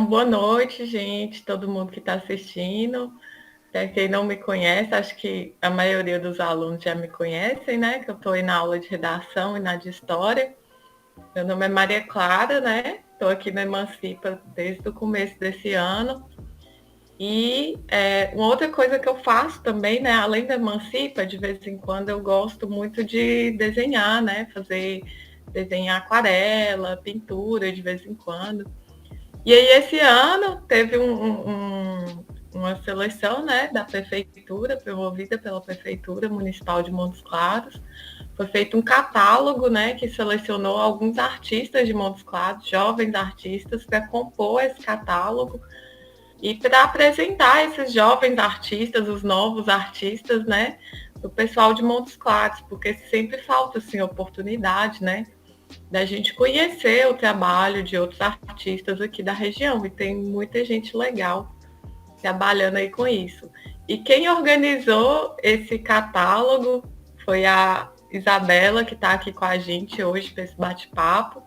Boa noite, gente, todo mundo que está assistindo. Para quem não me conhece, acho que a maioria dos alunos já me conhecem, né? Que eu estou aí na aula de redação e na de história. Meu nome é Maria Clara, né? Estou aqui na Emancipa desde o começo desse ano. E uma outra coisa que eu faço também, né? Além da Emancipa, de vez em quando eu gosto muito de desenhar, né? Desenhar aquarela, pintura de vez em quando. E aí, esse ano, teve uma seleção, né, da prefeitura, promovida pela Prefeitura Municipal de Montes Claros. Foi feito um catálogo, né, que selecionou alguns artistas de Montes Claros, jovens artistas, para compor esse catálogo e para apresentar esses jovens artistas, os novos artistas, né, do pessoal de Montes Claros, porque sempre falta, assim, oportunidade, né, da gente conhecer o trabalho de outros artistas aqui da região, e tem muita gente legal trabalhando aí com isso. E quem organizou esse catálogo foi a Isabela, que está aqui com a gente hoje para esse bate-papo.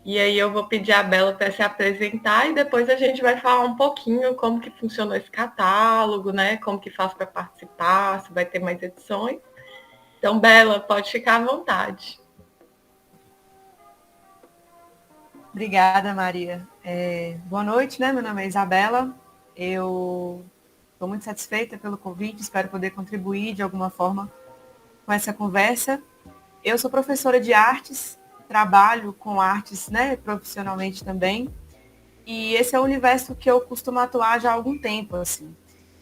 E aí eu vou pedir a Bela para se apresentar e depois a gente vai falar um pouquinho como que funcionou esse catálogo, né? Como que faz para participar, se vai ter mais edições. Então, Bela, pode ficar à vontade. Obrigada, Maria. Boa noite, né? Meu nome é Isabela. Eu estou muito satisfeita pelo convite, espero poder contribuir de alguma forma com essa conversa. Eu sou professora de artes, trabalho com artes, né, profissionalmente também, e esse é o universo que eu costumo atuar já há algum tempo, assim.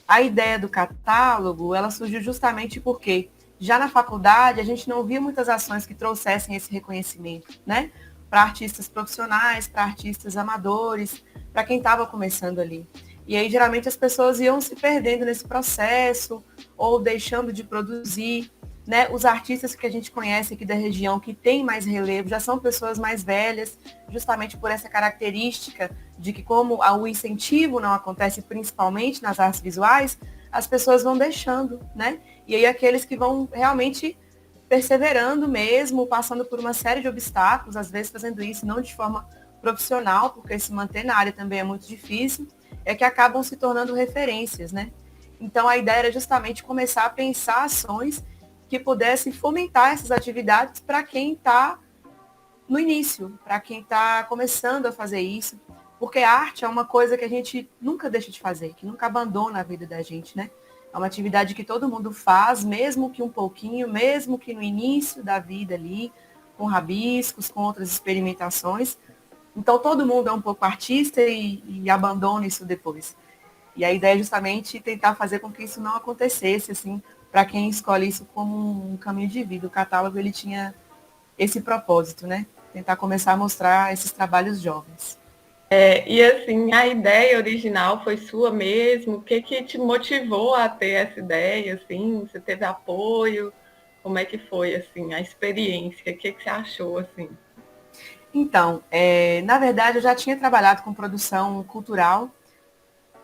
A ideia do catálogo, ela surgiu justamente porque já na faculdade a gente não via muitas ações que trouxessem esse reconhecimento, né? Para artistas profissionais, para artistas amadores, para quem estava começando ali. E aí, geralmente, as pessoas iam se perdendo nesse processo ou deixando de produzir. Né? Os artistas que a gente conhece aqui da região, que tem mais relevo, já são pessoas mais velhas, justamente por essa característica de que, como o incentivo não acontece principalmente nas artes visuais, as pessoas vão deixando, né? E aí aqueles que vão realmente perseverando mesmo, passando por uma série de obstáculos, às vezes fazendo isso não de forma profissional, porque se manter na área também é muito difícil, é que acabam se tornando referências, né? Então a ideia era justamente começar a pensar ações que pudessem fomentar essas atividades para quem está no início, para quem está começando a fazer isso, porque a arte é uma coisa que a gente nunca deixa de fazer, que nunca abandona a vida da gente, né? É uma atividade que todo mundo faz, mesmo que um pouquinho, mesmo que no início da vida ali, com rabiscos, com outras experimentações. Então, todo mundo é um pouco artista e abandona isso depois. E a ideia é justamente tentar fazer com que isso não acontecesse, assim, para quem escolhe isso como um caminho de vida. O catálogo, ele tinha esse propósito, né? Tentar começar a mostrar esses trabalhos jovens. E assim, a ideia original foi sua mesmo? O que que te motivou a ter essa ideia? Assim, você teve apoio? Como é que foi assim a experiência? O que que você achou assim? Então, na verdade, eu já tinha trabalhado com produção cultural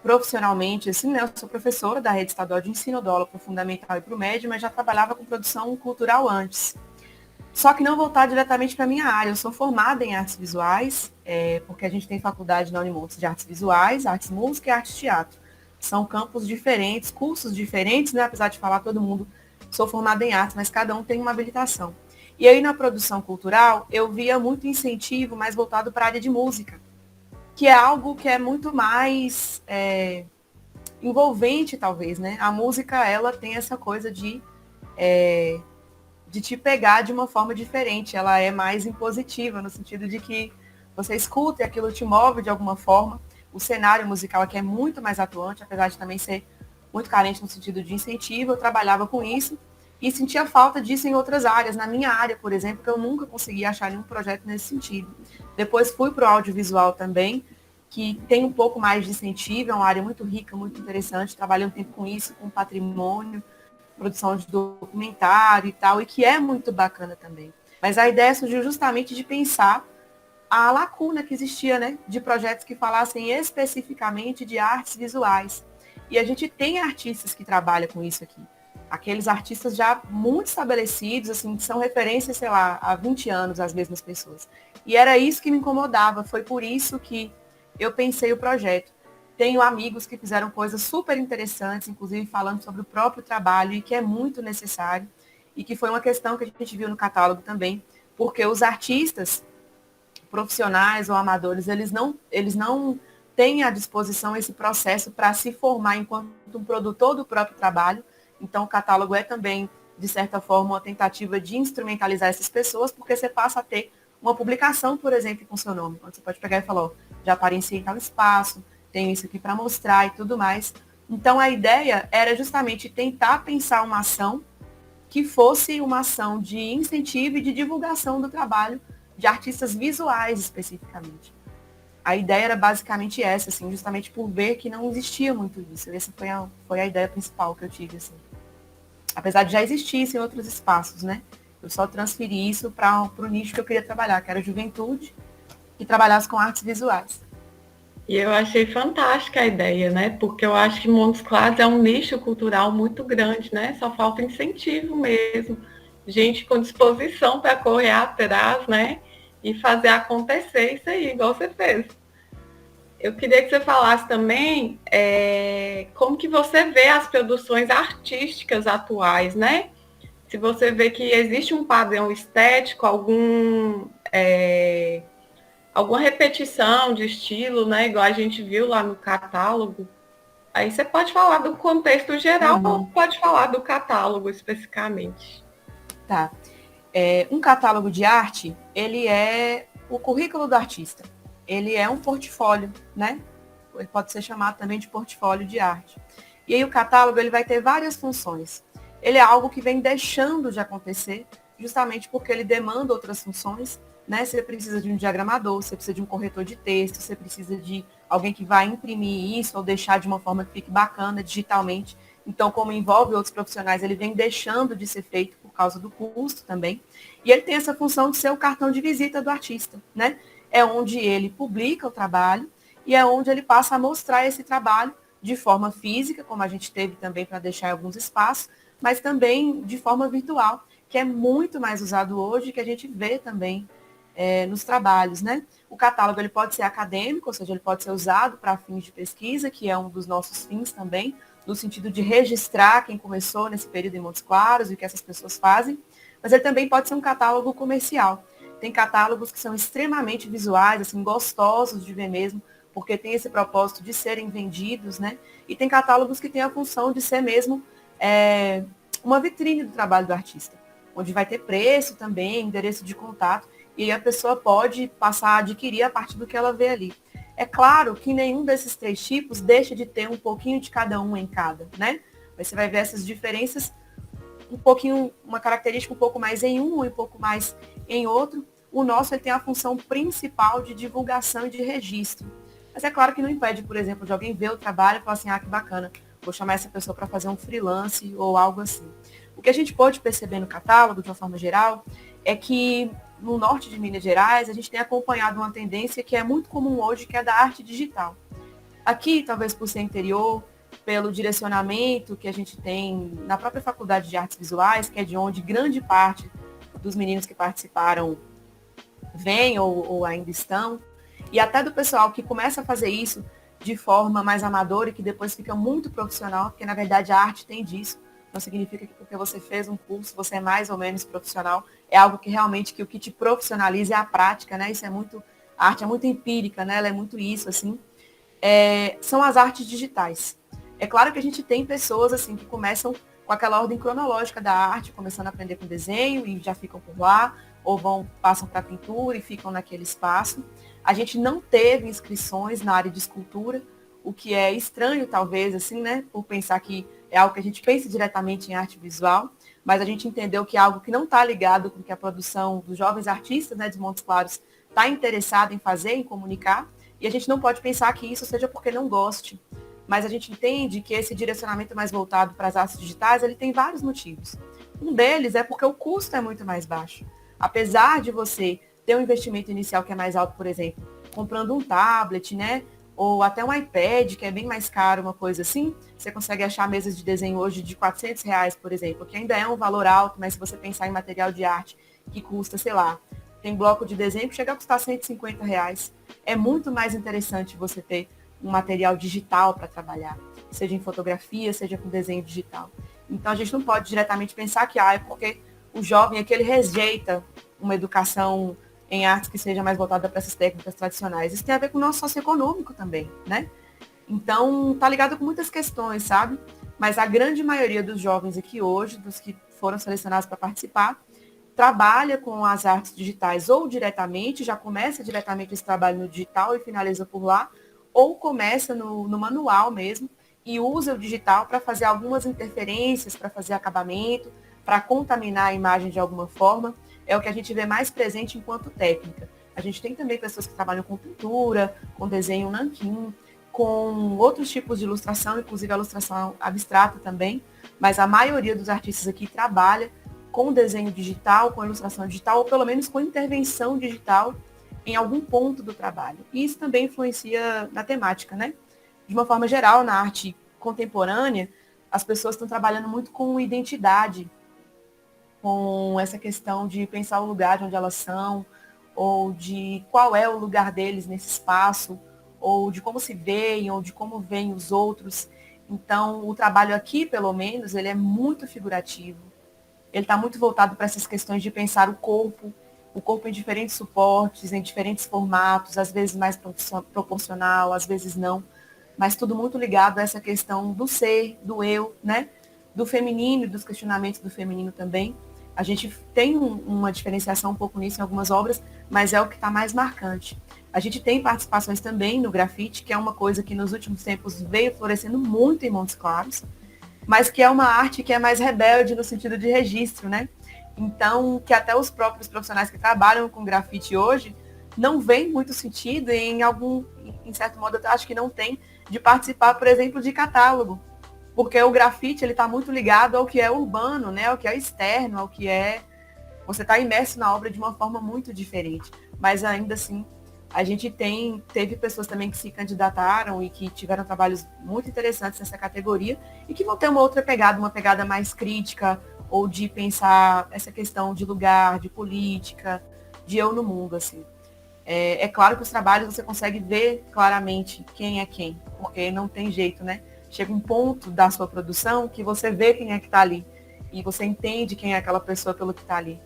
profissionalmente, assim, né? Eu sou professora da rede estadual de ensino, dou aula para o fundamental e para o médio, mas já trabalhava com produção cultural antes. Só que não voltar diretamente para a minha área. Eu sou formada em artes visuais, porque a gente tem faculdade na Unimontes de artes visuais, artes música e artes teatro. São campos diferentes, cursos diferentes, né? Apesar de falar todo mundo, sou formada em artes, mas cada um tem uma habilitação. E aí na produção cultural, eu via muito incentivo mais voltado para a área de música, que é algo que é muito mais envolvente, talvez, né? A música, ela tem essa coisa de te pegar de uma forma diferente. Ela é mais impositiva, no sentido de que você escuta e aquilo te move de alguma forma. O cenário musical aqui é muito mais atuante, apesar de também ser muito carente no sentido de incentivo. Eu trabalhava com isso e sentia falta disso em outras áreas. Na minha área, por exemplo, que eu nunca consegui achar nenhum projeto nesse sentido. Depois fui para o audiovisual também, que tem um pouco mais de incentivo, é uma área muito rica, muito interessante. Trabalhei um tempo com isso, com patrimônio, produção de documentário e tal, e que é muito bacana também. Mas a ideia surgiu justamente de pensar a lacuna que existia, né, de projetos que falassem especificamente de artes visuais. E a gente tem artistas que trabalham com isso aqui. Aqueles artistas já muito estabelecidos, assim, que são referências, sei lá, há 20 anos as mesmas pessoas. E era isso que me incomodava. Foi por isso que eu pensei o projeto. Tenho amigos que fizeram coisas super interessantes, inclusive falando sobre o próprio trabalho e que é muito necessário, e que foi uma questão que a gente viu no catálogo também, porque os artistas profissionais ou amadores, eles não têm à disposição esse processo para se formar enquanto um produtor do próprio trabalho. Então, o catálogo é também, de certa forma, uma tentativa de instrumentalizar essas pessoas, porque você passa a ter uma publicação, por exemplo, com seu nome. Quando você pode pegar e falar, ó, já apareci em tal espaço, tenho isso aqui para mostrar e tudo mais. Então, a ideia era justamente tentar pensar uma ação que fosse uma ação de incentivo e de divulgação do trabalho de artistas visuais especificamente. A ideia era basicamente essa, assim, justamente por ver que não existia muito isso. Essa foi a ideia principal que eu tive, assim. Apesar de já existissem outros espaços, né? Eu só transferi isso para o nicho que eu queria trabalhar, que era a juventude, e trabalhasse com artes visuais. E eu achei fantástica a ideia, né? Porque eu acho que Montes Claros é um nicho cultural muito grande, né? Só falta incentivo mesmo. Gente com disposição para correr atrás, né? E fazer acontecer isso aí, igual você fez. Eu queria que você falasse também como que você vê as produções artísticas atuais, né? Se você vê que existe um padrão estético, alguma repetição de estilo, né? Igual a gente viu lá no catálogo. Aí você pode falar do contexto geral ou pode falar do catálogo especificamente. Tá. Um catálogo de arte, ele é o currículo do artista. Ele é um portfólio, né? Ele pode ser chamado também de portfólio de arte. E aí o catálogo ele vai ter várias funções. Ele é algo que vem deixando de acontecer, justamente porque ele demanda outras funções, né? Você precisa de um diagramador, você precisa de um corretor de texto, você precisa de alguém que vai imprimir isso ou deixar de uma forma que fique bacana digitalmente. Então, como envolve outros profissionais, ele vem deixando de ser feito por causa do custo também. E ele tem essa função de ser o cartão de visita do artista, né? É onde ele publica o trabalho e é onde ele passa a mostrar esse trabalho de forma física, como a gente teve também para deixar em alguns espaços, mas também de forma virtual, que é muito mais usado hoje, que a gente vê também nos trabalhos, né? O catálogo ele pode ser acadêmico, ou seja, ele pode ser usado para fins de pesquisa, que é um dos nossos fins também, no sentido de registrar quem começou nesse período em Montes Claros e o que essas pessoas fazem, mas ele também pode ser um catálogo comercial. Tem catálogos que são extremamente visuais, assim, gostosos de ver mesmo, porque tem esse propósito de serem vendidos, né? E tem catálogos que têm a função de ser mesmo uma vitrine do trabalho do artista, onde vai ter preço também, endereço de contato, e aí a pessoa pode passar a adquirir a partir do que ela vê ali. É claro que nenhum desses três tipos deixa de ter um pouquinho de cada um em cada, né? Mas você vai ver essas diferenças um pouquinho, uma característica um pouco mais em um e um pouco mais em outro. O nosso ele tem a função principal de divulgação e de registro. Mas é claro que não impede, por exemplo, de alguém ver o trabalho e falar assim, ah, que bacana, vou chamar essa pessoa para fazer um freelance ou algo assim. O que a gente pode perceber no catálogo, de uma forma geral, é que no norte de Minas Gerais, a gente tem acompanhado uma tendência que é muito comum hoje, que é da arte digital. Aqui, talvez por ser interior, pelo direcionamento que a gente tem na própria Faculdade de Artes Visuais, que é de onde grande parte dos meninos que participaram vêm ou ainda estão, e até do pessoal que começa a fazer isso de forma mais amadora e que depois fica muito profissional, porque na verdade a arte tem disso. Não significa que porque você fez um curso, você é mais ou menos profissional. É algo que realmente que o que te profissionaliza é a prática, né? Isso é muito, a arte é muito empírica, né? Ela é muito isso, assim. São as artes digitais. É claro que a gente tem pessoas assim que começam com aquela ordem cronológica da arte, começando a aprender com desenho e já ficam por lá, ou passam para a pintura e ficam naquele espaço. A gente não teve inscrições na área de escultura, o que é estranho, talvez, assim, né? Por pensar que é algo que a gente pensa diretamente em arte visual, mas a gente entendeu que é algo que não está ligado com o que a produção dos jovens artistas, né, de Montes Claros, está interessada em fazer, em comunicar, e a gente não pode pensar que isso seja porque não goste. Mas a gente entende que esse direcionamento mais voltado para as artes digitais, ele tem vários motivos. Um deles é porque o custo é muito mais baixo. Apesar de você ter um investimento inicial que é mais alto, por exemplo, comprando um tablet, né? Ou até um iPad, que é bem mais caro, uma coisa assim, você consegue achar mesas de desenho hoje de R$ 400, por exemplo, que ainda é um valor alto, mas se você pensar em material de arte que custa, sei lá, tem bloco de desenho que chega a custar R$ 150. É muito mais interessante você ter um material digital para trabalhar, seja em fotografia, seja com desenho digital. Então, a gente não pode diretamente pensar que é porque o jovem aqui ele rejeita uma educação em artes que seja mais voltada para essas técnicas tradicionais. Isso tem a ver com o nosso socioeconômico também, né? Então, tá ligado com muitas questões, sabe? Mas a grande maioria dos jovens aqui hoje, dos que foram selecionados para participar, trabalha com as artes digitais ou diretamente, já começa diretamente esse trabalho no digital e finaliza por lá, ou começa no manual mesmo e usa o digital para fazer algumas interferências, para fazer acabamento, para contaminar a imagem de alguma forma. É o que a gente vê mais presente enquanto técnica. A gente tem também pessoas que trabalham com pintura, com desenho nanquim, com outros tipos de ilustração, inclusive a ilustração abstrata também, mas a maioria dos artistas aqui trabalha com desenho digital, com ilustração digital, ou pelo menos com intervenção digital em algum ponto do trabalho. E isso também influencia na temática, né? De uma forma geral, na arte contemporânea, as pessoas estão trabalhando muito com identidade, com essa questão de pensar o lugar de onde elas são, ou de qual é o lugar deles nesse espaço, ou de como se veem, ou de como veem os outros. Então, o trabalho aqui, pelo menos, ele é muito figurativo. Ele está muito voltado para essas questões de pensar o corpo em diferentes suportes, em diferentes formatos, às vezes mais proporcional, às vezes não, mas tudo muito ligado a essa questão do ser, do eu, né? Do feminino e dos questionamentos do feminino também. A gente tem uma diferenciação um pouco nisso em algumas obras, mas é o que está mais marcante. A gente tem participações também no grafite, que é uma coisa que nos últimos tempos veio florescendo muito em Montes Claros, mas que é uma arte que é mais rebelde no sentido de registro, né? Então, que até os próprios profissionais que trabalham com grafite hoje não veem muito sentido em certo modo, eu acho que não tem, de participar, por exemplo, de catálogo. Porque o grafite, ele está muito ligado ao que é urbano, né? Ao que é externo, ao que é... Você está imerso na obra de uma forma muito diferente. Mas ainda assim, a gente teve pessoas também que se candidataram e que tiveram trabalhos muito interessantes nessa categoria e que vão ter uma pegada mais crítica, ou de pensar essa questão de lugar, de política, de eu no mundo, assim. É claro que os trabalhos você consegue ver claramente quem é quem, porque não tem jeito, né? Chega um ponto da sua produção que você vê quem é que está ali e você entende quem é aquela pessoa pelo que está ali.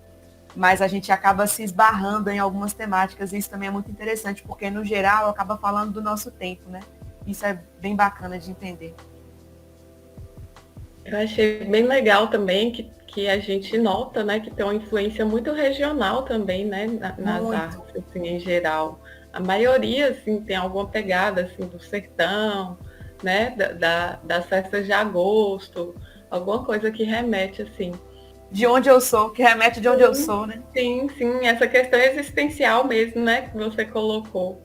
Mas a gente acaba se esbarrando em algumas temáticas e isso também é muito interessante, porque no geral acaba falando do nosso tempo, né? Isso é bem bacana de entender. Eu achei bem legal também que a gente nota, né, que tem uma influência muito regional também, né, nas artes, assim, em geral. A maioria, assim, tem alguma pegada, assim, do sertão, né, das festas de agosto, alguma coisa que remete, assim. De onde eu sou, que remete de onde eu sou, né? Sim, sim, essa questão existencial mesmo, né, que você colocou.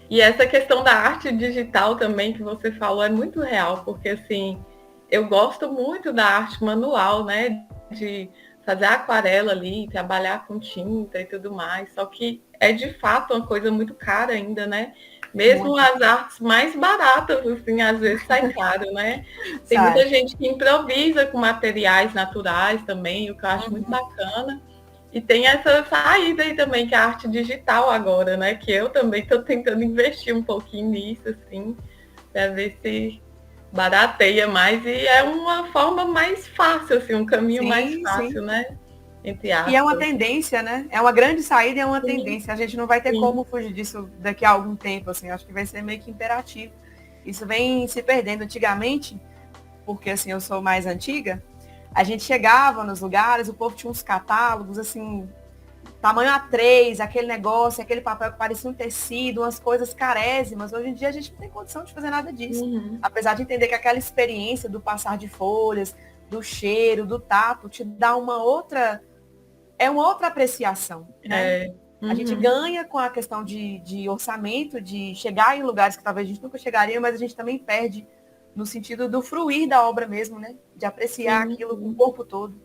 E essa questão da arte digital também que você falou é muito real, porque assim, eu gosto muito da arte manual, né? De fazer aquarela ali, trabalhar com tinta e tudo mais. Só que é de fato uma coisa muito cara ainda, né? Mesmo Muito. as artes mais baratas, assim, às vezes sai caro, né? Tem Sai. muita gente que improvisa com materiais naturais também, o que eu acho muito bacana. E tem essa saída aí também, que é a arte digital agora, né? Que eu também estou tentando investir um pouquinho nisso, assim, para ver se barateia mais. E é uma forma mais fácil, assim, um caminho mais fácil, né? Entre E é uma aspas. tendência, né? É uma grande saída e é uma Sim, tendência. A gente não vai ter sim. como fugir disso daqui a algum tempo, assim. Acho que vai ser meio que imperativo. Isso vem se perdendo antigamente, porque assim, eu sou mais antiga. A gente chegava nos lugares, o povo tinha uns catálogos, assim, tamanho A3, aquele negócio, aquele papel que parecia um tecido, umas coisas carésimas. Hoje em dia a gente não tem condição de fazer nada disso. Uhum. Apesar de entender que aquela experiência do passar de folhas, do cheiro, do tato, te dá uma outra apreciação, né? É. A gente Uhum. ganha com a questão de orçamento, de chegar em lugares que talvez a gente nunca chegaria, mas a gente também perde no sentido do fruir da obra mesmo, né? De apreciar Sim, aquilo com o sim. corpo todo.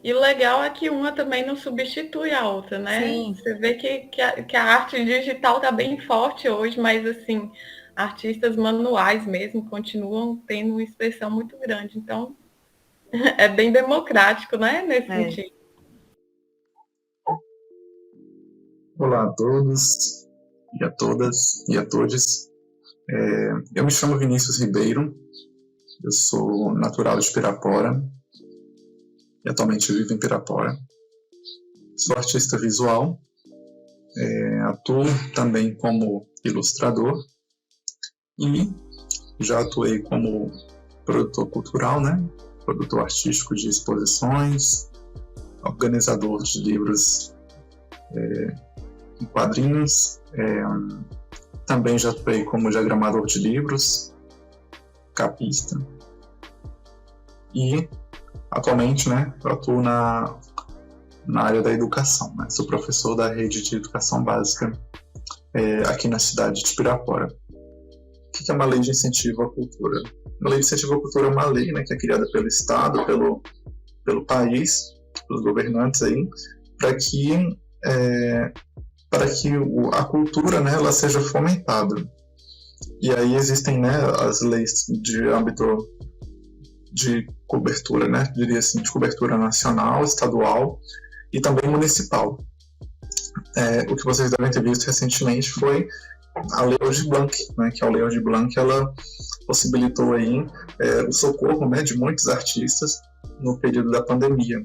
E o legal é que uma também não substitui a outra, né? Sim, Você vê que a arte digital está bem forte hoje, mas assim, artistas manuais mesmo continuam tendo uma expressão muito grande. Então, é bem democrático, né? Nesse é. sentido. Olá a todos e a todas e a todos. Eu me chamo Vinícius Ribeiro, eu sou natural de Pirapora e atualmente vivo em Pirapora. Sou artista visual, atuo também como ilustrador e já atuei como produtor cultural, né? Produtor artístico de exposições, organizador de livros em quadrinhos, também já atuei como diagramador de livros, capista, e atualmente, né, eu atuo na área da educação, né? Sou professor da rede de educação básica aqui na cidade de Pirapora. O que é uma lei de incentivo à cultura? Uma lei de incentivo à cultura é uma lei, né, que é criada pelo Estado, pelo país, pelos governantes aí, para que a cultura, né, ela seja fomentada. E aí existem, né, as leis de âmbito de cobertura, né, diria assim, de cobertura nacional, estadual e também municipal. O que vocês devem ter visto recentemente foi a Lei Aldir Blanc, né, que a Lei Aldir Blanc ela possibilitou aí o socorro, né, de muitos artistas no período da pandemia.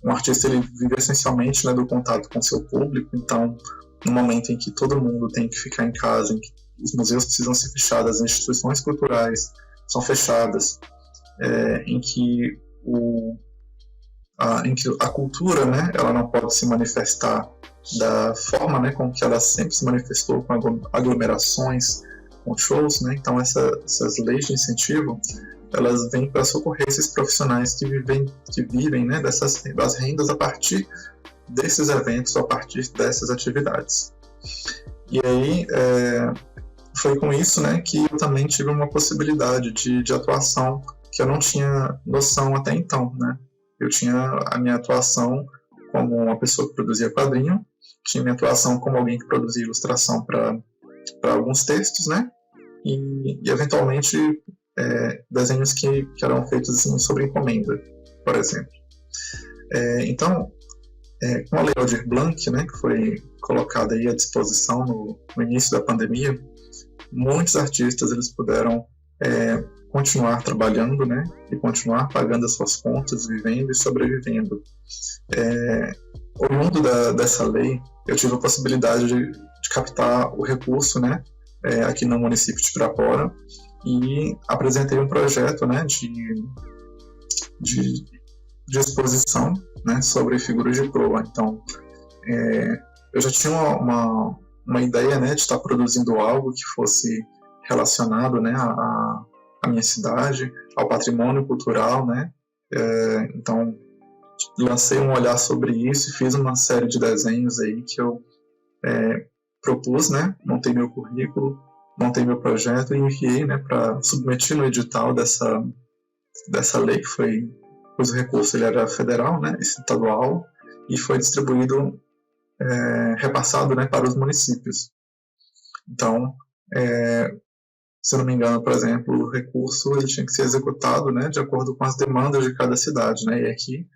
Um artista ele vive essencialmente, né, do contato com seu público, então no momento em que todo mundo tem que ficar em casa, em que os museus precisam ser fechados, as instituições culturais são fechadas, em que a cultura, né, ela não pode se manifestar da forma, né, com que ela sempre se manifestou, com aglomerações, com shows, né? Então essas leis de incentivo elas vêm para socorrer esses profissionais que vivem, né, das rendas a partir desses eventos, a partir dessas atividades. E aí foi com isso, né, que eu também tive uma possibilidade de atuação que eu não tinha noção até então, né? Eu tinha a minha atuação como uma pessoa que produzia quadrinho, tinha minha atuação como alguém que produzia ilustração para alguns textos, né? E eventualmente desenhos que eram feitos assim, sob encomenda, por exemplo. Então, com a Lei Aldir Blanc, né, que foi colocada aí à disposição no início da pandemia, muitos artistas eles puderam continuar trabalhando, né, e continuar pagando as suas contas, vivendo e sobrevivendo. Oriundo dessa lei, eu tive a possibilidade de captar o recurso, né, aqui no município de Pirapora, e apresentei um projeto, né, de exposição, né, sobre figuras de proa. Então, eu já tinha uma ideia, né, de estar produzindo algo que fosse relacionado, né, à minha cidade, ao patrimônio cultural, né. Então, lancei um olhar sobre isso e fiz uma série de desenhos aí que eu propus, né, montei meu currículo, montei meu projeto e enviei, né, para submeter no edital dessa lei, que foi, pois o recurso ele era federal, né, estadual, e foi distribuído, repassado, né, para os municípios. Então, se eu não me engano, por exemplo, o recurso ele tinha que ser executado, né, de acordo com as demandas de cada cidade, né, e aqui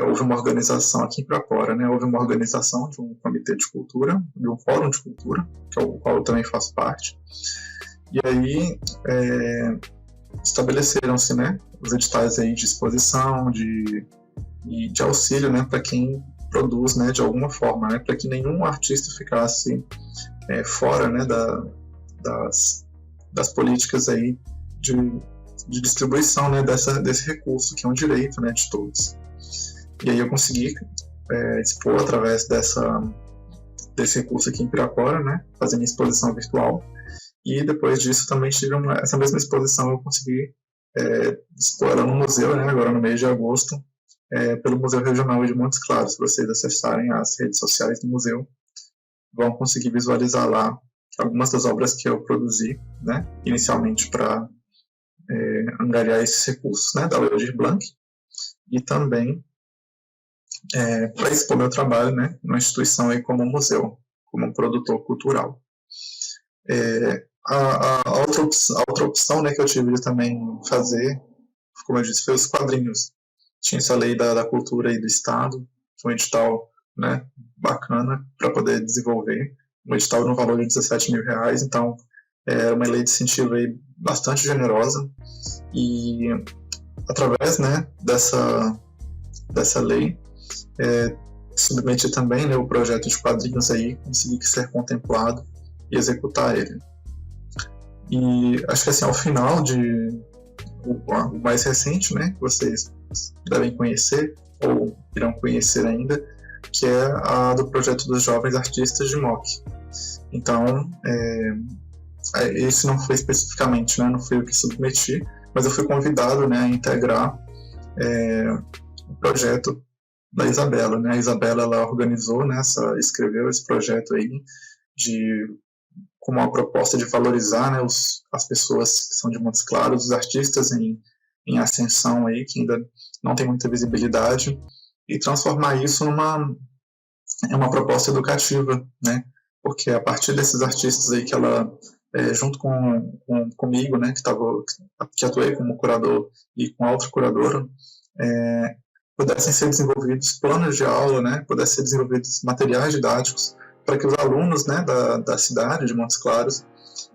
houve uma organização aqui em Pirapora, né, houve uma organização de um comitê de cultura, de um fórum de cultura, que é o qual eu também faço parte, e aí estabeleceram-se, né, os editais aí de exposição, de auxílio, né, para quem produz, né, de alguma forma, né, para que nenhum artista ficasse fora, né, das políticas aí de distribuição, né, desse recurso, que é um direito, né, de todos. E aí eu consegui expor através desse recurso aqui em Pirapora, né, fazer minha exposição virtual, e depois disso também tive essa mesma exposição eu consegui expor ela no museu, né, agora no mês de agosto, pelo Museu Regional de Montes Claros. Se vocês acessarem as redes sociais do museu, vão conseguir visualizar lá algumas das obras que eu produzi, né, inicialmente para angariar esses recursos, né, da Lei Aldir Blanc, e também para expor meu trabalho, né, numa instituição aí como um museu, como um produtor cultural. A outra opção, né, que eu tive de também fazer, como eu disse, foi os quadrinhos. Tinha essa lei da cultura aí do Estado, foi um edital né, bacana para poder desenvolver. Um edital no valor de R$17 mil, então é uma lei de incentivo aí bastante generosa, e através, né, dessa lei, submeti também, né, o projeto de quadrinhos aí, consegui ser contemplado e executar ele. E acho que assim, ao final o mais recente, né, que vocês devem conhecer ou irão conhecer ainda, que é a do projeto dos jovens artistas de MOC. Então, esse não foi especificamente, né, não fui eu que submeti, mas eu fui convidado, né, a integrar o projeto da Isabela, né? A Isabela, ela organizou, né, escreveu esse projeto aí com uma proposta de valorizar, né, as pessoas que são de Montes Claros, os artistas em ascensão aí, que ainda não tem muita visibilidade, e transformar isso em uma proposta educativa, né? Porque a partir desses artistas aí que ela, junto comigo, né, que atuei como curador e com a outra curadora, pudessem ser desenvolvidos planos de aula, né, pudessem ser desenvolvidos materiais didáticos para que os alunos, né, da cidade de Montes Claros,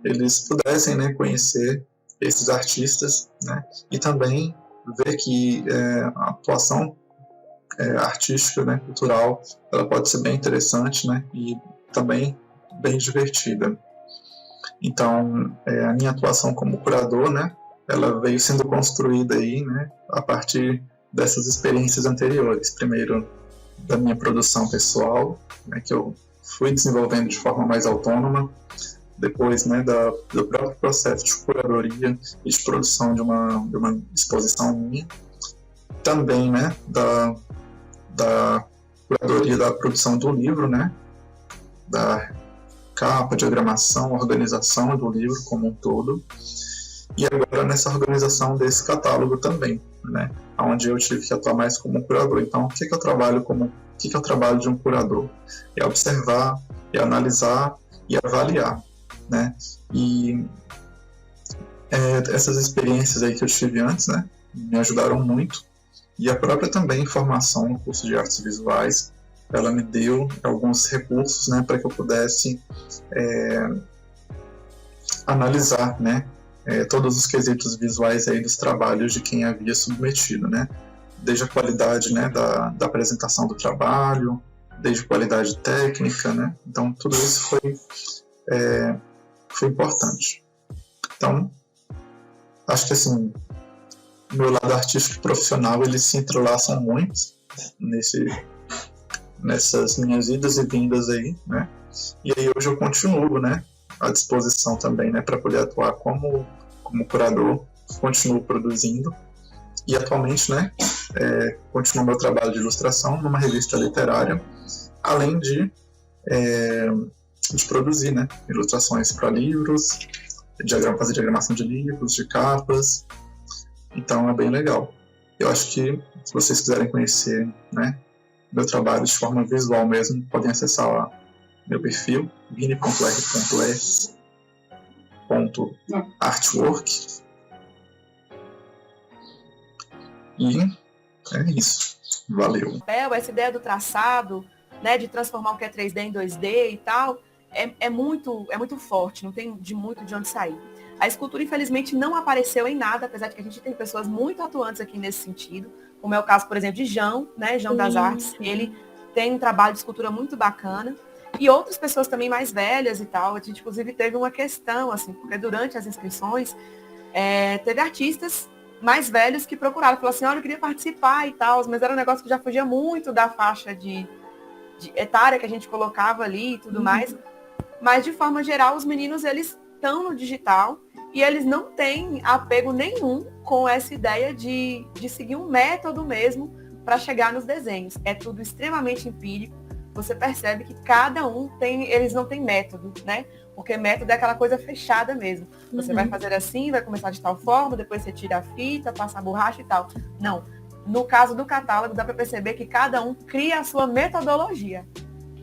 eles pudessem, né, conhecer esses artistas, né, e também ver que a atuação artística, né, cultural, ela pode ser bem interessante, né, e também bem divertida. Então, a minha atuação como curador, né, ela veio sendo construída aí, né, a partir dessas experiências anteriores. Primeiro, da minha produção pessoal, né, que eu fui desenvolvendo de forma mais autônoma. Depois, né, do próprio processo de curadoria e de produção de uma exposição minha. Também, né, da curadoria da produção do livro, né, da capa, diagramação, organização do livro como um todo. E agora nessa organização desse catálogo também, né, onde eu tive que atuar mais como curador. Então, o que é o trabalho de um curador? É observar, é analisar e avaliar, né? E essas experiências aí que eu tive antes, né, me ajudaram muito. E a própria também formação no curso de artes visuais, ela me deu alguns recursos, né, para que eu pudesse analisar, né, todos os quesitos visuais aí dos trabalhos de quem havia submetido, né, desde a qualidade, né, da apresentação do trabalho, desde a qualidade técnica, né, então tudo isso foi importante. Então, acho que assim, o meu lado artístico profissional, eles se entrelaçam muito nessas minhas idas e vindas aí, né, e aí hoje eu continuo, né, à disposição também, né, para poder atuar como curador, continuo produzindo e atualmente, né, continuo meu trabalho de ilustração numa revista literária, além de produzir, né, ilustrações para livros, fazer diagramação de livros, de capas, então é bem legal. Eu acho que se vocês quiserem conhecer, né, meu trabalho de forma visual mesmo, podem acessar lá meu perfil, vini.r.s.artwork. E é isso. Valeu. Essa ideia do traçado, né, de transformar o que é 3D em 2D e tal, é muito forte, não tem muito de onde sair. A escultura, infelizmente, não apareceu em nada, apesar de que a gente tem pessoas muito atuantes aqui nesse sentido, como é o caso, por exemplo, de João, né, João das Artes. Ele tem um trabalho de escultura muito bacana. E outras pessoas também mais velhas e tal. A gente, inclusive, teve uma questão, assim, porque durante as inscrições, teve artistas mais velhos que procuraram. Falaram assim, olha, eu queria participar e tal, mas era um negócio que já fugia muito da faixa de etária que a gente colocava ali e tudo mais. Mas, de forma geral, os meninos, eles estão no digital e eles não têm apego nenhum com essa ideia de seguir um método mesmo para chegar nos desenhos. É tudo extremamente empírico. Você percebe que cada um eles não têm método, né? Porque método é aquela coisa fechada mesmo. Você vai fazer assim, vai começar de tal forma, depois você tira a fita, passa a borracha e tal. Não. No caso do catálogo, dá para perceber que cada um cria a sua metodologia.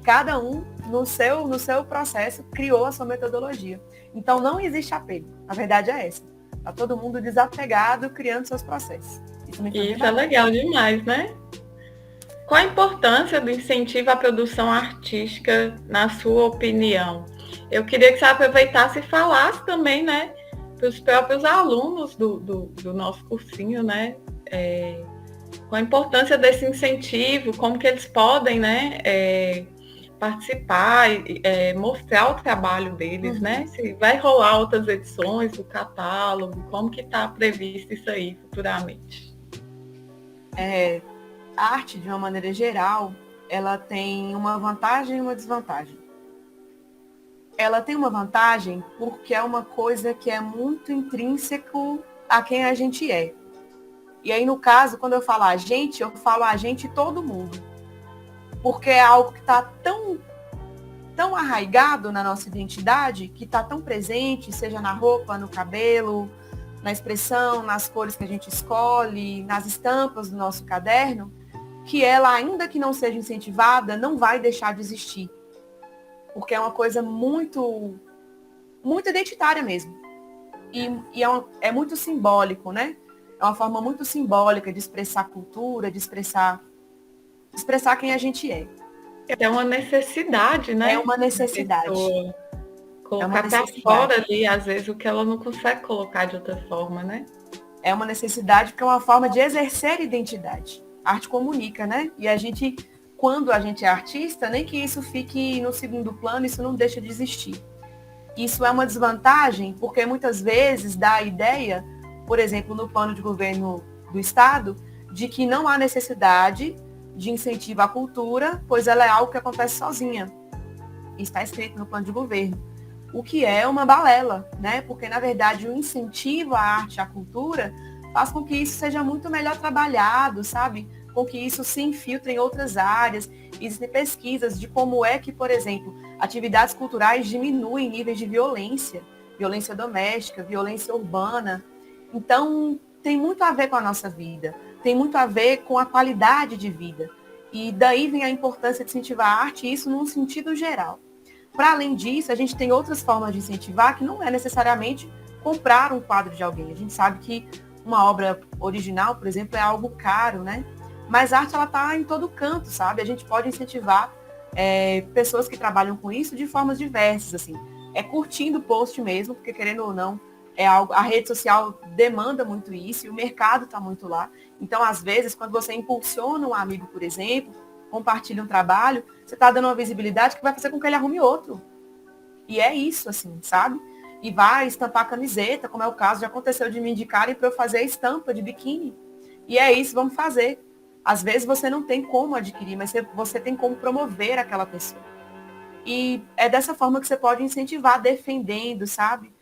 Cada um, no seu processo, criou a sua metodologia. Então, não existe apego. A verdade é essa. Tá todo mundo desapegado, criando seus processos. Isso é legal demais, né? Qual a importância do incentivo à produção artística, na sua opinião? Eu queria que você aproveitasse e falasse também, né, para os próprios alunos do nosso cursinho, né, qual a importância desse incentivo, como que eles podem, né, participar, mostrar o trabalho deles, né? Se vai rolar outras edições do catálogo, como que está previsto isso aí futuramente? A arte, de uma maneira geral, ela tem uma vantagem e uma desvantagem. Ela tem uma vantagem porque é uma coisa que é muito intrínseco a quem a gente é. E aí, no caso, quando eu falo a gente, eu falo a gente e todo mundo. Porque é algo que está tão arraigado na nossa identidade, que está tão presente, seja na roupa, no cabelo, na expressão, nas cores que a gente escolhe, nas estampas do nosso caderno, que ela, ainda que não seja incentivada, não vai deixar de existir. Porque é uma coisa muito, muito identitária mesmo. E é muito simbólico, né? É uma forma muito simbólica de expressar cultura, de expressar quem a gente é. É uma necessidade, né? É uma necessidade. Colocar para fora ali, às vezes, o que ela não consegue colocar de outra forma, né? É uma necessidade porque é uma forma de exercer identidade. A arte comunica, né? E a gente, quando a gente é artista, nem que isso fique no segundo plano, isso não deixa de existir. Isso é uma desvantagem porque muitas vezes dá a ideia, por exemplo, no plano de governo do Estado, de que não há necessidade de incentivo à cultura, pois ela é algo que acontece sozinha. Está escrito no plano de governo. O que é uma balela, né? Porque, na verdade, o incentivo à arte e à cultura faz com que isso seja muito melhor trabalhado, sabe? Com que isso se infiltre em outras áreas. Existem pesquisas de como é que, por exemplo, atividades culturais diminuem níveis de violência doméstica, violência urbana. Então, tem muito a ver com a nossa vida, tem muito a ver com a qualidade de vida. E daí vem a importância de incentivar a arte, e isso num sentido geral. Para além disso, a gente tem outras formas de incentivar, que não é necessariamente comprar um quadro de alguém. A gente sabe que uma obra original, por exemplo, é algo caro, né? Mas a arte, ela está em todo canto, sabe? A gente pode incentivar pessoas que trabalham com isso de formas diversas, assim. Curtindo o post mesmo, porque, querendo ou não, a rede social demanda muito isso e o mercado está muito lá. Então, às vezes, quando você impulsiona um amigo, por exemplo, compartilha um trabalho, você está dando uma visibilidade que vai fazer com que ele arrume outro. E é isso, assim, sabe? E vai estampar camiseta, como é o caso, já aconteceu de me indicarem para eu fazer a estampa de biquíni. E é isso, vamos fazer. Às vezes você não tem como adquirir, mas você tem como promover aquela pessoa. E é dessa forma que você pode incentivar, defendendo, sabe?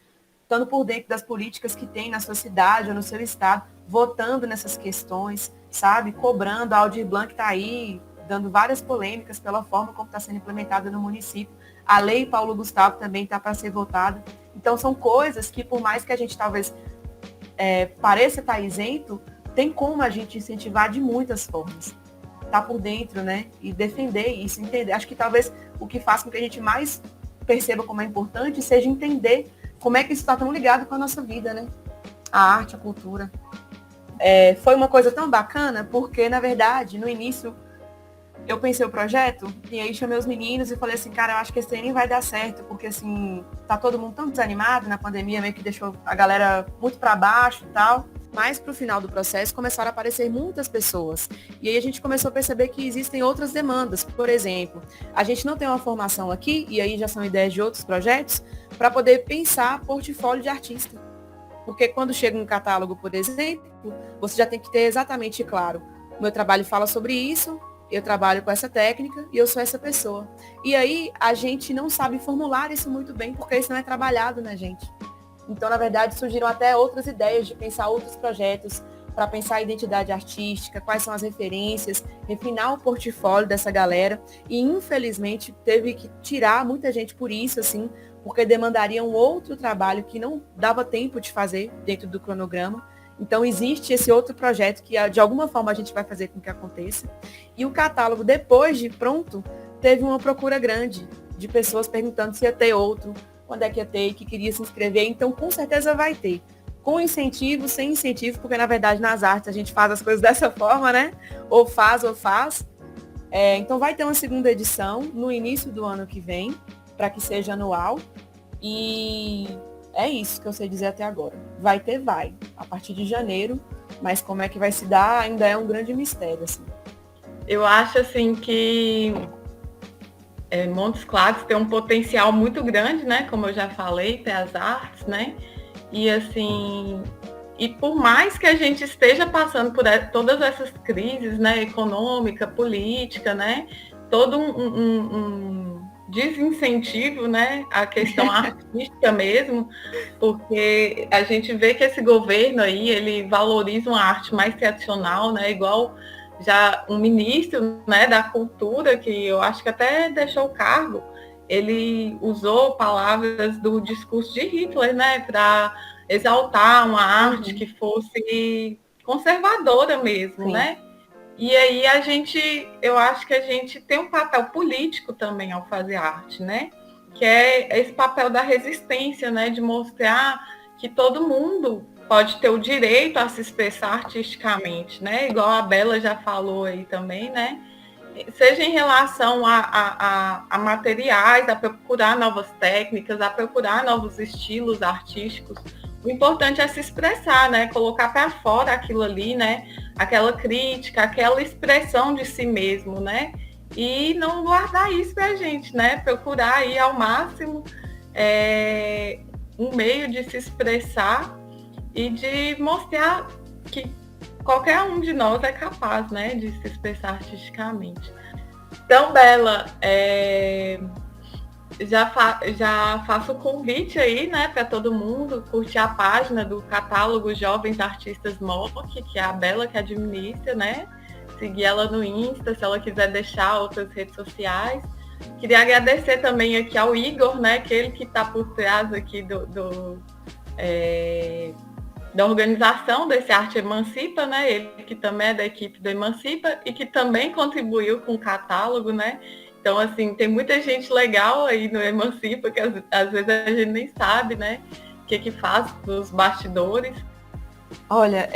Estando por dentro das políticas que tem na sua cidade ou no seu estado, votando nessas questões, sabe? Cobrando, a Aldir Blanc está aí, dando várias polêmicas pela forma como está sendo implementada no município. A lei Paulo Gustavo também está para ser votada. Então, são coisas que, por mais que a gente talvez pareça estar isento, tem como a gente incentivar de muitas formas. Tá por dentro, né? E defender isso, entender. Acho que talvez o que faz com que a gente mais perceba como é importante seja entender como é que isso está tão ligado com a nossa vida, né? A arte, a cultura. Foi uma coisa tão bacana, porque, na verdade, no início, eu pensei o projeto, e aí chamei os meninos e falei assim, cara, eu acho que esse nem vai dar certo, porque, assim, tá todo mundo tão desanimado na pandemia, meio que deixou a galera muito para baixo e tal. Mas pro final do processo começaram a aparecer muitas pessoas. E aí a gente começou a perceber que existem outras demandas. Por exemplo, a gente não tem uma formação aqui, e aí já são ideias de outros projetos, para poder pensar portfólio de artista. Porque quando chega um catálogo, por exemplo, você já tem que ter exatamente claro, o meu trabalho fala sobre isso, eu trabalho com essa técnica e eu sou essa pessoa. E aí a gente não sabe formular isso muito bem, porque isso não é trabalhado na gente. Então, na verdade, surgiram até outras ideias de pensar outros projetos para pensar a identidade artística, quais são as referências, refinar o portfólio dessa galera. E, infelizmente, teve que tirar muita gente por isso, assim, porque demandaria um outro trabalho que não dava tempo de fazer dentro do cronograma. Então, existe esse outro projeto que, de alguma forma, a gente vai fazer com que aconteça. E o catálogo, depois de pronto, teve uma procura grande de pessoas perguntando se ia ter outro, quando é que ia ter, que queria se inscrever. Então, com certeza vai ter. Com incentivo, sem incentivo, porque, na verdade, nas artes a gente faz as coisas dessa forma, né? Ou faz. Então vai ter uma segunda edição no início do ano que vem, para que seja anual. E é isso que eu sei dizer até agora. Vai, a partir de janeiro, mas como é que vai se dar ainda é um grande mistério, assim. Eu acho assim que Montes Claros tem um potencial muito grande, né? Como eu já falei, para as artes, né? E assim, e por mais que a gente esteja passando por todas essas crises, né? Econômica, política, né? Todo um desincentivo, né? A questão artística mesmo, porque a gente vê que esse governo aí, ele valoriza uma arte mais tradicional, né? Igual já um ministro, né, da cultura, que eu acho que até deixou o cargo, ele usou palavras do discurso de Hitler, né, para exaltar uma arte que fosse conservadora mesmo, Sim. né? E aí eu acho que a gente tem um papel político também ao fazer arte, né? Que é esse papel da resistência, né? De mostrar que todo mundo pode ter o direito a se expressar artisticamente, né? Igual a Bela já falou aí também, né? Seja em relação a materiais, a procurar novas técnicas, a procurar novos estilos artísticos. O importante é se expressar, né? Colocar para fora aquilo ali, né? Aquela crítica, aquela expressão de si mesmo, né? E não guardar isso para a gente, né? Procurar aí ao máximo um meio de se expressar e de mostrar que qualquer um de nós é capaz, né, de se expressar artisticamente. Então, Bela, já faço o convite aí, né, para todo mundo curtir a página do catálogo Jovens Artistas MOC, que é a Bela que administra, né? Seguir ela no Insta, se ela quiser deixar outras redes sociais. Queria agradecer também aqui ao Igor, né, que ele que está por trás aqui da organização desse Arte Emancipa, né? Ele que também é da equipe do Emancipa e que também contribuiu com o catálogo, né? Então, assim, tem muita gente legal aí no Emancipa que às vezes a gente nem sabe, né? O que faz nos bastidores. Olha,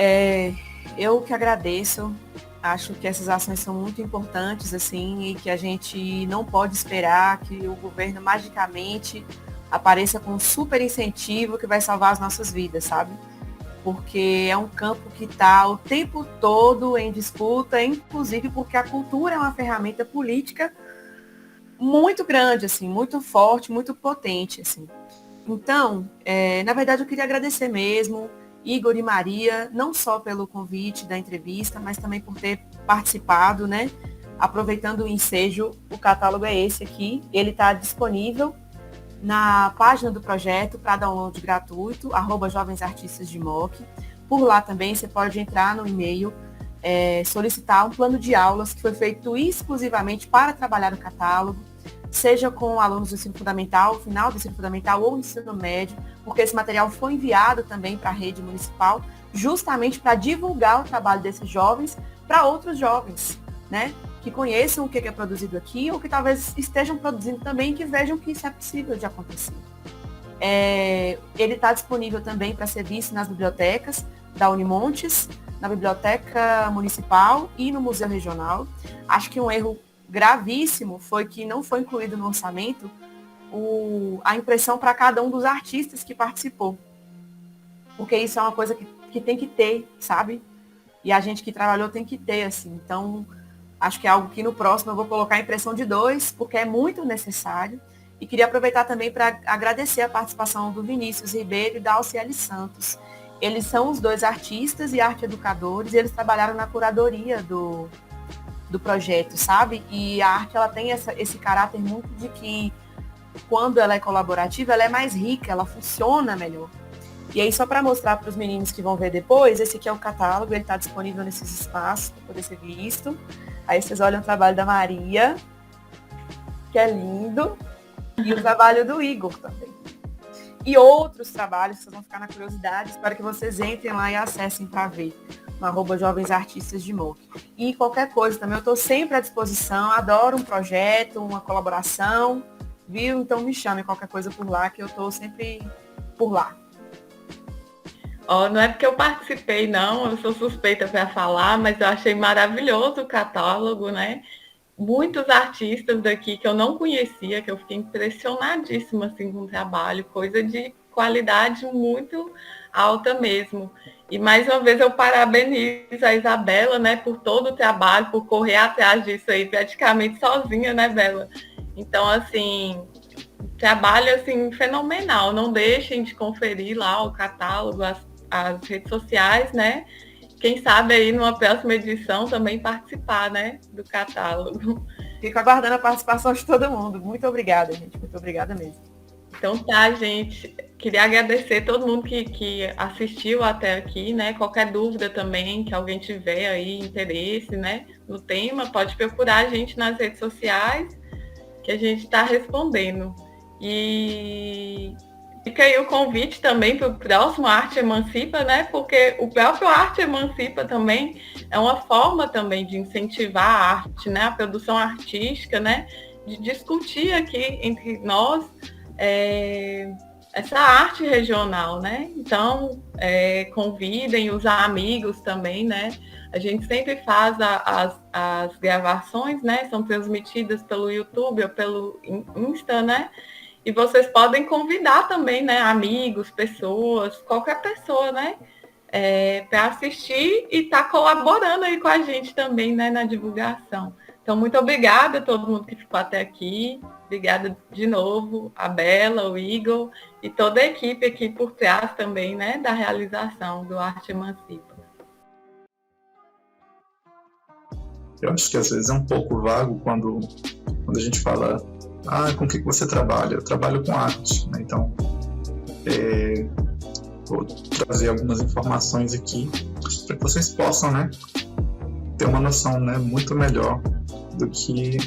eu que agradeço. Acho que essas ações são muito importantes, assim, e que a gente não pode esperar que o governo magicamente apareça com um super incentivo que vai salvar as nossas vidas, sabe? Porque é um campo que está o tempo todo em disputa, inclusive porque a cultura é uma ferramenta política muito grande, assim, muito forte, muito potente, assim. Então, na verdade, eu queria agradecer mesmo, Igor e Maria, não só pelo convite da entrevista, mas também por ter participado, né? Aproveitando o ensejo, o catálogo é esse aqui, ele está disponível na página do projeto para download gratuito, @Jovens Artistas de MOC. Por lá também você pode entrar no e-mail, solicitar um plano de aulas que foi feito exclusivamente para trabalhar o catálogo, seja com alunos do ensino fundamental, final do ensino fundamental ou ensino médio, porque esse material foi enviado também para a rede municipal, justamente para divulgar o trabalho desses jovens para outros jovens, né? Que conheçam o que é produzido aqui ou que talvez estejam produzindo também e que vejam que isso é possível de acontecer. Ele está disponível também para ser visto nas bibliotecas da Unimontes, na Biblioteca Municipal e no Museu Regional. Acho que um erro gravíssimo foi que não foi incluído no orçamento a impressão para cada um dos artistas que participou. Porque isso é uma coisa que tem que ter, sabe? E a gente que trabalhou tem que ter, assim. Então, acho que é algo que no próximo eu vou colocar a impressão de 2, porque é muito necessário. E queria aproveitar também para agradecer a participação do Vinícius Ribeiro e da Alciele Santos. Eles são os 2 artistas e arte-educadores, e eles trabalharam na curadoria do projeto, sabe? E a arte, ela tem esse caráter muito de que, quando ela é colaborativa, ela é mais rica, ela funciona melhor. E aí, só para mostrar para os meninos que vão ver depois, esse aqui é o catálogo, ele está disponível nesses espaços para poder ser visto. Aí vocês olham o trabalho da Maria, que é lindo, e o trabalho do Igor também. E outros trabalhos, vocês vão ficar na curiosidade, espero que vocês entrem lá e acessem para ver, no @Jovens Artistas de MOC. E qualquer coisa também, eu estou sempre à disposição, adoro um projeto, uma colaboração, viu? Então me chame qualquer coisa por lá, que eu estou sempre por lá. Não é porque eu participei, não, eu sou suspeita para falar, mas eu achei maravilhoso o catálogo, né? muitos artistas daqui que eu não conhecia, que eu fiquei impressionadíssima assim, com o trabalho, coisa de qualidade muito alta mesmo. E mais uma vez eu parabenizo a Isabela, né, por todo o trabalho, por correr atrás disso aí praticamente sozinha, né, Bela? Então, assim, trabalho assim fenomenal. Não deixem de conferir lá o catálogo, as redes sociais, né? Quem sabe aí numa próxima edição também participar, né, do catálogo. Fico aguardando a participação de todo mundo. Muito obrigada, gente. Muito obrigada mesmo. Então tá, gente. Queria agradecer todo mundo que assistiu até aqui, né? Qualquer dúvida também que alguém tiver aí, interesse, né, no tema, pode procurar a gente nas redes sociais, que a gente está respondendo. E fica aí o convite também para o próximo Arte Emancipa, né? Porque o próprio Arte Emancipa também é uma forma também de incentivar a arte, né? A produção artística, né? De discutir aqui entre nós essa arte regional, né? Então, convidem os amigos também, né? A gente sempre faz as gravações, né? São transmitidas pelo YouTube ou pelo Insta, né? E vocês podem convidar também, né? Amigos, pessoas, qualquer pessoa, né? Para assistir e estar colaborando aí com a gente também, né? Na divulgação. Então, muito obrigada a todo mundo que ficou até aqui. Obrigada de novo, a Bela, o Igor e toda a equipe aqui por trás também, né, da realização do Arte Emancipa. Eu acho que às vezes é um pouco vago quando a gente fala com o que você trabalha? Eu trabalho com arte, né? Então, vou trazer algumas informações aqui para que vocês possam, né, ter uma noção, né, muito melhor do que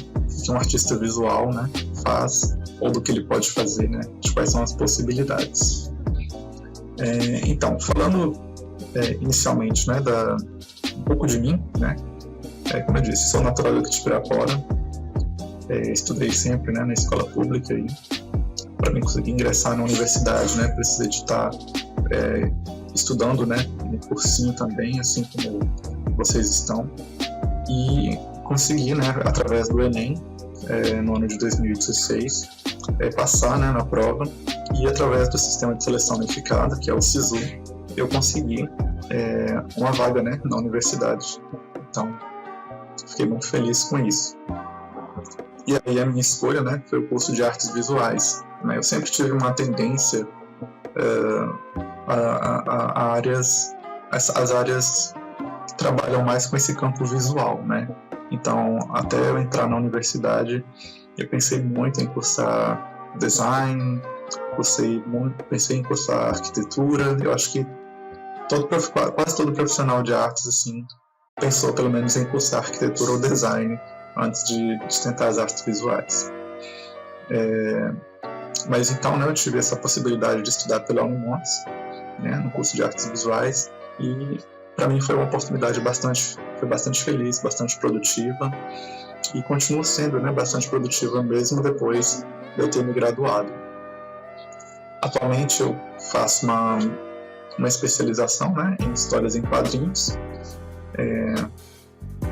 um artista visual, né, faz, ou do que ele pode fazer, né, de quais são as possibilidades. Então, falando inicialmente, né, um pouco de mim, né, como eu disse, sou natural daqui de Pirapora, estudei sempre, né, na escola pública e para mim conseguir ingressar na universidade, né, precisei de estar estudando, né, um cursinho também, assim como vocês estão, e consegui, né, através do Enem, no ano de 2016, passar, né, na prova, e através do sistema de seleção unificada, que é o SISU, eu consegui uma vaga, né, na universidade. Então, fiquei muito feliz com isso. E aí a minha escolha, né, foi o curso de artes visuais. Né? Eu sempre tive uma tendência a áreas, as áreas que trabalham mais com esse campo visual, né? Então, até eu entrar na universidade, eu pensei muito em cursar design, pensei em cursar arquitetura. Eu acho que quase todo profissional de artes, assim, pensou pelo menos em cursar arquitetura ou design antes de tentar as artes visuais. Mas então, né, eu tive essa possibilidade de estudar pela Unimons, né, no curso de artes visuais, e para mim foi uma oportunidade bastante feliz, bastante produtiva, e continua sendo, né, bastante produtiva mesmo depois de eu ter me graduado. Atualmente eu faço uma especialização, né, em histórias em quadrinhos,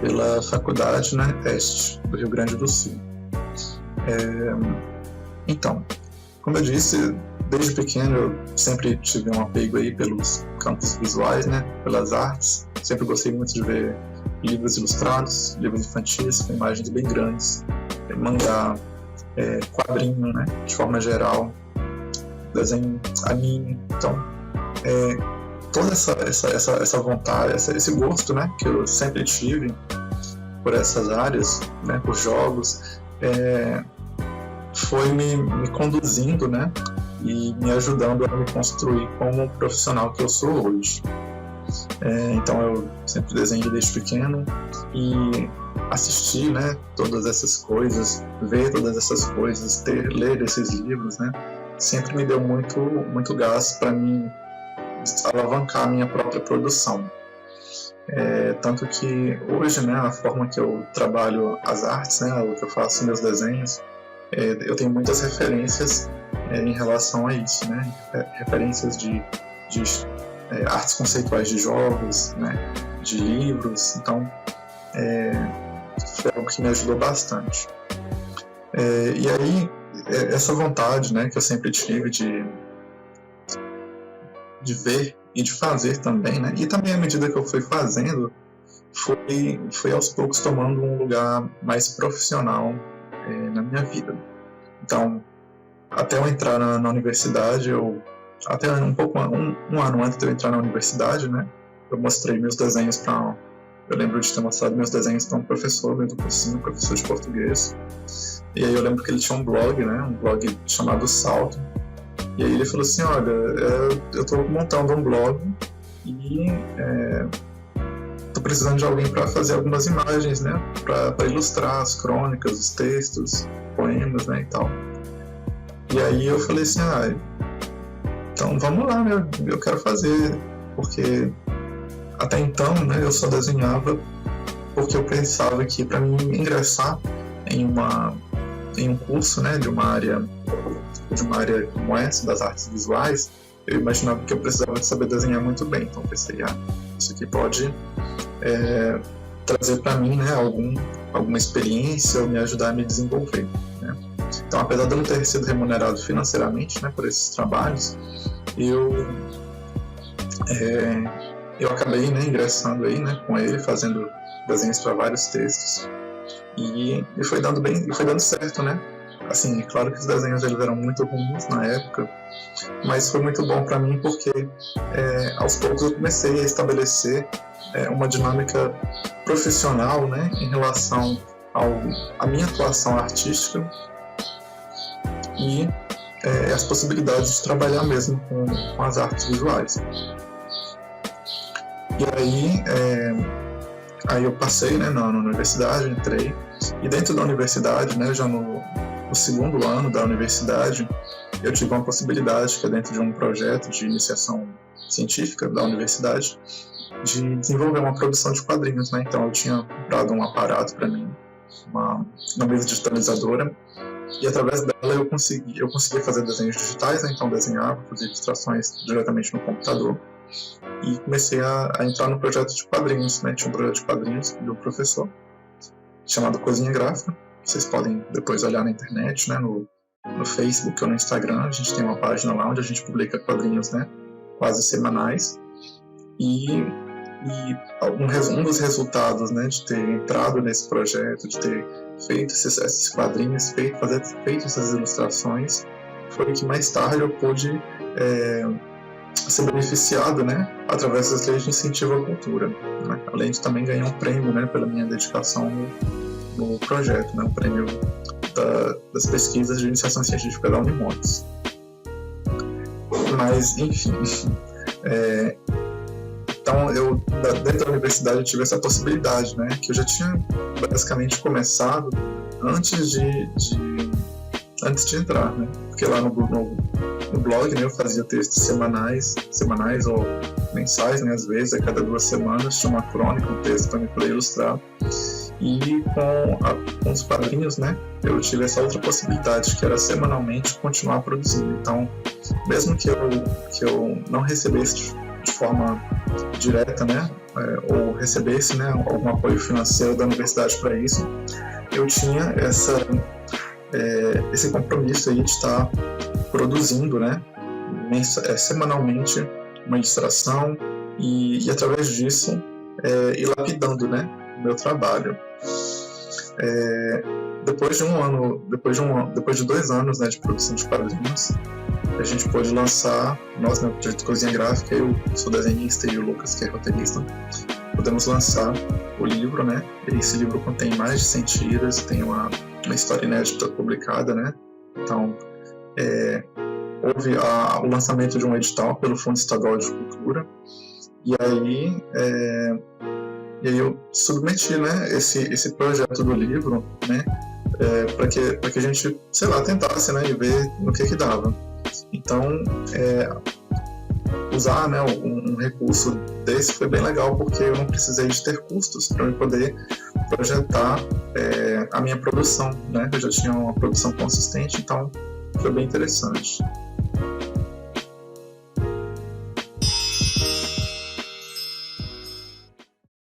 pela Faculdade, né, Este, do Rio Grande do Sul. Então, como eu disse, desde pequeno eu sempre tive um apego aí pelos campos visuais, né, pelas artes. Sempre gostei muito de ver livros ilustrados, livros infantis com imagens bem grandes, mangá, quadrinho, né, de forma geral, desenho, anime. Então, toda essa vontade, esse gosto, né, que eu sempre tive por essas áreas, né, por jogos, foi me conduzindo, né, e me ajudando a me construir como profissional que eu sou hoje. Então eu sempre desenhei desde pequeno e assistir, né, todas essas coisas, ver todas essas coisas, ler esses livros, né, sempre me deu muito gás para mim alavancar a minha própria produção. Tanto que hoje, né, a forma que eu trabalho as artes, né, o que eu faço meus desenhos, eu tenho muitas referências em relação a isso, né, referências de artes conceituais de jogos, né, de livros. Então, foi algo que me ajudou bastante. E aí, essa vontade, né, que eu sempre tive de ver e de fazer também, né, e também à medida que eu fui fazendo, foi aos poucos tomando um lugar mais profissional na minha vida. Então, até eu entrar na universidade, até um ano antes de eu entrar na universidade, né, eu mostrei meus desenhos eu lembro de ter mostrado meus desenhos para um professor do cursinho, um professor de português. E aí eu lembro que ele tinha um blog, né, um blog chamado Salto. E aí ele falou assim, olha, eu estou montando um blog e estou precisando de alguém para fazer algumas imagens, né, para ilustrar as crônicas, os textos, poemas, né, e tal. E aí eu falei assim, então vamos lá, né, eu quero fazer, porque até então, né, eu só desenhava porque eu pensava que para mim ingressar em um curso, né, de uma área como essa, das artes visuais, eu imaginava que eu precisava de saber desenhar muito bem. Então eu pensei, isso aqui pode trazer para mim, né, alguma experiência ou me ajudar a me desenvolver, né? Então, apesar de eu não ter sido remunerado financeiramente, né, por esses trabalhos, eu acabei, né, ingressando aí, né, com ele, fazendo desenhos para vários textos e foi dando certo, né? Assim, é claro que os desenhos eles eram muito ruins na época, mas foi muito bom para mim porque aos poucos eu comecei a estabelecer uma dinâmica profissional, né, em relação à minha atuação artística e as possibilidades de trabalhar mesmo com as artes visuais. E aí eu passei, né, na universidade, entrei, e dentro da universidade, né, já no segundo ano da universidade, eu tive uma possibilidade, que é dentro de um projeto de iniciação científica da universidade, de desenvolver uma produção de quadrinhos, né? Então eu tinha comprado um aparato para mim, uma mesa digitalizadora, e através dela eu conseguia fazer desenhos digitais, né? Então desenhava, fazia ilustrações diretamente no computador, e comecei a entrar no projeto de quadrinhos, né? Tinha um projeto de quadrinhos do professor, chamado Cozinha Gráfica. Vocês podem depois olhar na internet, né? No Facebook ou no Instagram, a gente tem uma página lá onde a gente publica quadrinhos, né? Quase semanais. E um dos resultados, né, de ter entrado nesse projeto, de ter feito esses quadrinhos, feito essas ilustrações, foi que mais tarde eu pude ser beneficiado, né, através das leis de incentivo à cultura, né, além de também ganhar um prêmio, né, pela minha dedicação no projeto, né, um prêmio das pesquisas de iniciação científica da Unimotes. Mas, enfim, então eu, dentro da universidade, eu tive essa possibilidade, né, que eu já tinha basicamente começado antes de entrar, né, porque lá no blog, né, eu fazia textos semanais ou mensais, né, às vezes, a cada 2 semanas, tinha uma crônica, um texto para me poder ilustrar. E com os quadrinhos, né, eu tive essa outra possibilidade, que era semanalmente continuar produzindo. Então, mesmo que eu não recebesse de forma direta, né, ou recebesse, né, algum apoio financeiro da universidade para isso, eu tinha esse compromisso aí de estar produzindo, né, semanalmente uma ilustração e através disso ir lapidando, né, o meu trabalho. Depois de 2 anos, né, de produção de quadrinhos, a gente pôde lançar, nós, né, projeto Cozinha Gráfica, eu sou desenhista e o Lucas, que é roteirista, podemos lançar o livro, né? Esse livro contém mais de 100 tiras, tem uma história inédita publicada, né? Então, houve o lançamento de um edital pelo Fundo Estadual de Cultura, e aí eu submeti, né, esse projeto do livro, né, para que a gente, sei lá, tentasse, né, e ver no que dava. Então, usar, né, um recurso desse foi bem legal, porque eu não precisei de ter custos para eu poder projetar a minha produção, né? Eu já tinha uma produção consistente, então foi bem interessante.